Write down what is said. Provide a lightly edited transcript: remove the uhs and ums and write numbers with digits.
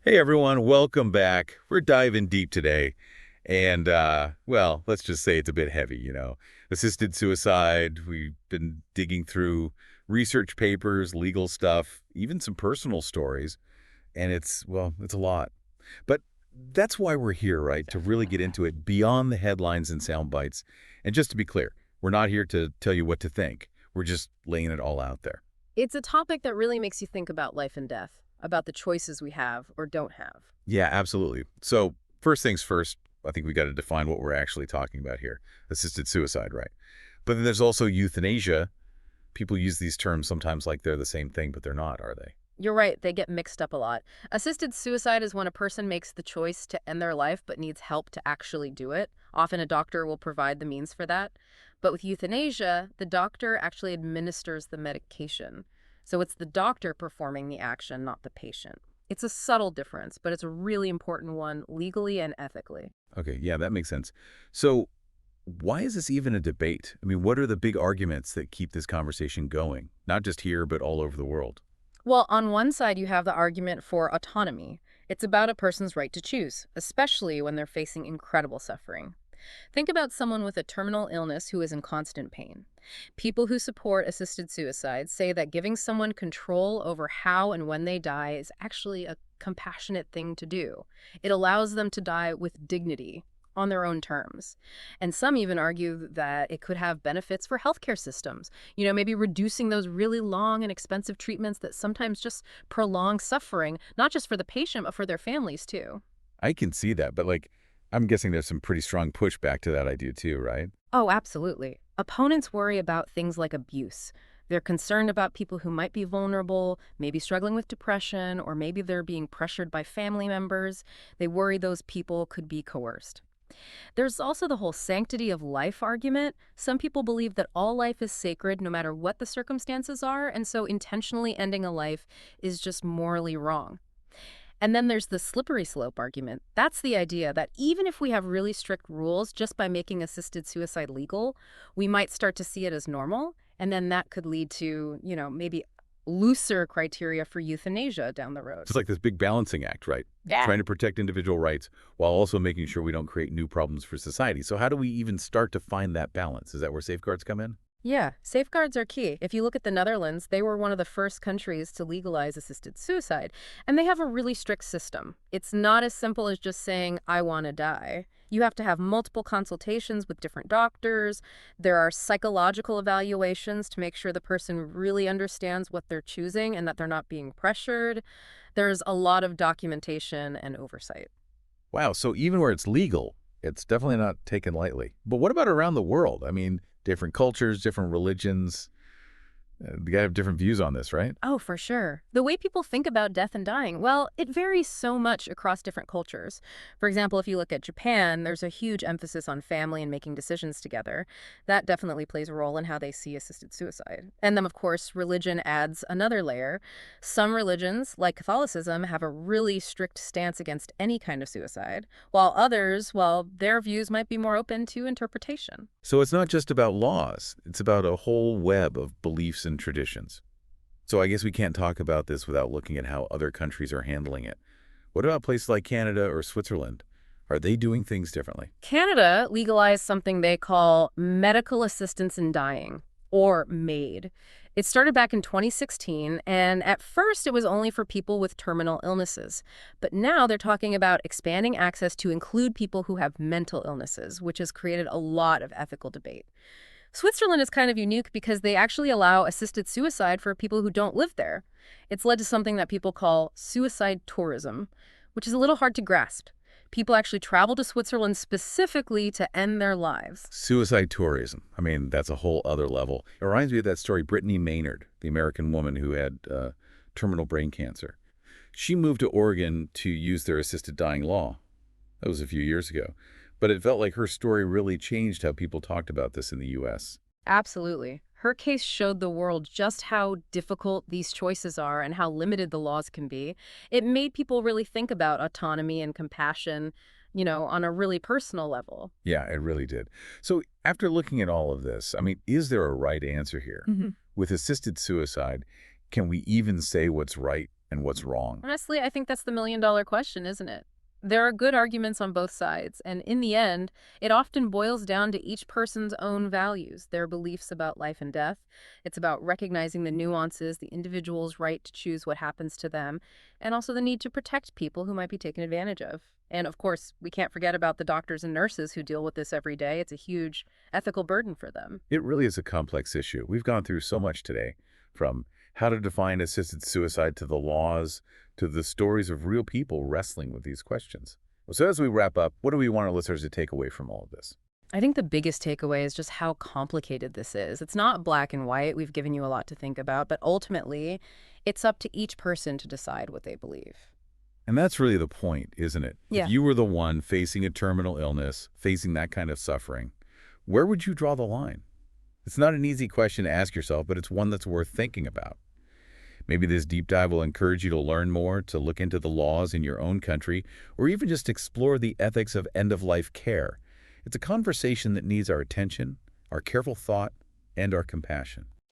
Hey everyone, welcome back. We're diving deep today. And, well, let's just say it's a bit heavy. Assisted suicide, we've been digging through research papers, legal stuff, even some personal stories. And it's a lot. But that's why we're here, right? To really get into it beyond the headlines and sound bites. And just to be clear, we're not here to tell you what to think. We're just laying it all out there. It's a topic that really makes you think about life and death, about the choices we have or don't have. Yeah, absolutely. So first things first, I think we got to define what we're actually talking about here. Assisted suicide, right? But then there's also euthanasia. People use these terms sometimes like they're the same thing, but they're not, are they? You're right, they get mixed up a lot. Assisted suicide is when a person makes the choice to end their life but needs help to actually do it. Often a doctor will provide the means for that. But with euthanasia, the doctor actually administers the medication. So it's the doctor performing the action, not the patient. It's a subtle difference, but it's a really important one legally and ethically. Okay, yeah, that makes sense. So why is this even a debate? I mean, what are the big arguments that keep this conversation going? Not just here, but all over the world. Well, on one side, you have the argument for autonomy. It's about a person's right to choose, especially when they're facing incredible suffering. Think about someone with a terminal illness who is in constant pain. People who support assisted suicide say that giving someone control over how and when they die is actually a compassionate thing to do. It allows them to die with dignity on their own terms. And some even argue that it could have benefits for healthcare systems, maybe reducing those really long and expensive treatments that sometimes just prolong suffering, not just for the patient, but for their families too. I can see that, but I'm guessing there's some pretty strong pushback to that idea too, right? Oh, absolutely. Opponents worry about things like abuse. They're concerned about people who might be vulnerable, maybe struggling with depression, or maybe they're being pressured by family members. They worry those people could be coerced. There's also the whole sanctity of life argument. Some people believe that all life is sacred no matter what the circumstances are, and so intentionally ending a life is just morally wrong. And then there's the slippery slope argument. That's the idea that even if we have really strict rules, just by making assisted suicide legal, we might start to see it as normal. And then that could lead to, maybe looser criteria for euthanasia down the road. It's like this big balancing act, right? Yeah. Trying to protect individual rights while also making sure we don't create new problems for society. So how do we even start to find that balance? Is that where safeguards come in? Yeah, safeguards are key. If you look at the Netherlands, they were one of the first countries to legalize assisted suicide, and they have a really strict system. It's not as simple as just saying, I want to die. You have to have multiple consultations with different doctors. There are psychological evaluations to make sure the person really understands what they're choosing and that they're not being pressured. There's a lot of documentation and oversight. Wow, so even where it's legal, it's definitely not taken lightly. But what about around the world? I mean, different cultures, different religions, they gotta have different views on this, right? Oh, for sure. The way people think about death and dying, well, it varies so much across different cultures. For example, if you look at Japan, there's a huge emphasis on family and making decisions together. That definitely plays a role in how they see assisted suicide. And then, of course, religion adds another layer. Some religions, like Catholicism, have a really strict stance against any kind of suicide, while others, well, their views might be more open to interpretation. So it's not just about laws, it's about a whole web of beliefs and traditions. So I guess we can't talk about this without looking at how other countries are handling it. What about places like Canada or Switzerland? Are they doing things differently? Canada legalized something they call medical assistance in dying, or MAID. It started back in 2016, and at first it was only for people with terminal illnesses. But now they're talking about expanding access to include people who have mental illnesses, which has created a lot of ethical debate. Switzerland is kind of unique because they actually allow assisted suicide for people who don't live there. It's led to something that people call suicide tourism, which is a little hard to grasp. People actually travel to Switzerland specifically to end their lives. Suicide tourism. I mean, that's a whole other level. It reminds me of that story, Brittany Maynard, the American woman who had terminal brain cancer. She moved to Oregon to use their assisted dying law. That was a few years ago. But it felt like her story really changed how people talked about this in the U.S. Absolutely. Her case showed the world just how difficult these choices are and how limited the laws can be. It made people really think about autonomy and compassion, on a really personal level. Yeah, it really did. So after looking at all of this, I mean, is there a right answer here? With assisted suicide, can we even say what's right and what's wrong? Honestly, I think that's the million-dollar question, isn't it? There are good arguments on both sides, and in the end, it often boils down to each person's own values, their beliefs about life and death. It's about recognizing the nuances, the individual's right to choose what happens to them, and also the need to protect people who might be taken advantage of. And of course, we can't forget about the doctors and nurses who deal with this every day. It's a huge ethical burden for them. It really is a complex issue. We've gone through so much today, from how to define assisted suicide to the laws to the stories of real people wrestling with these questions. So as we wrap up, what do we want our listeners to take away from all of this? I think the biggest takeaway is just how complicated this is. It's not black and white. We've given you a lot to think about, but ultimately, it's up to each person to decide what they believe. And that's really the point, isn't it? Yeah. If you were the one facing a terminal illness, facing that kind of suffering, where would you draw the line? It's not an easy question to ask yourself, but it's one that's worth thinking about. Maybe this deep dive will encourage you to learn more, to look into the laws in your own country, or even just explore the ethics of end-of-life care. It's a conversation that needs our attention, our careful thought, and our compassion.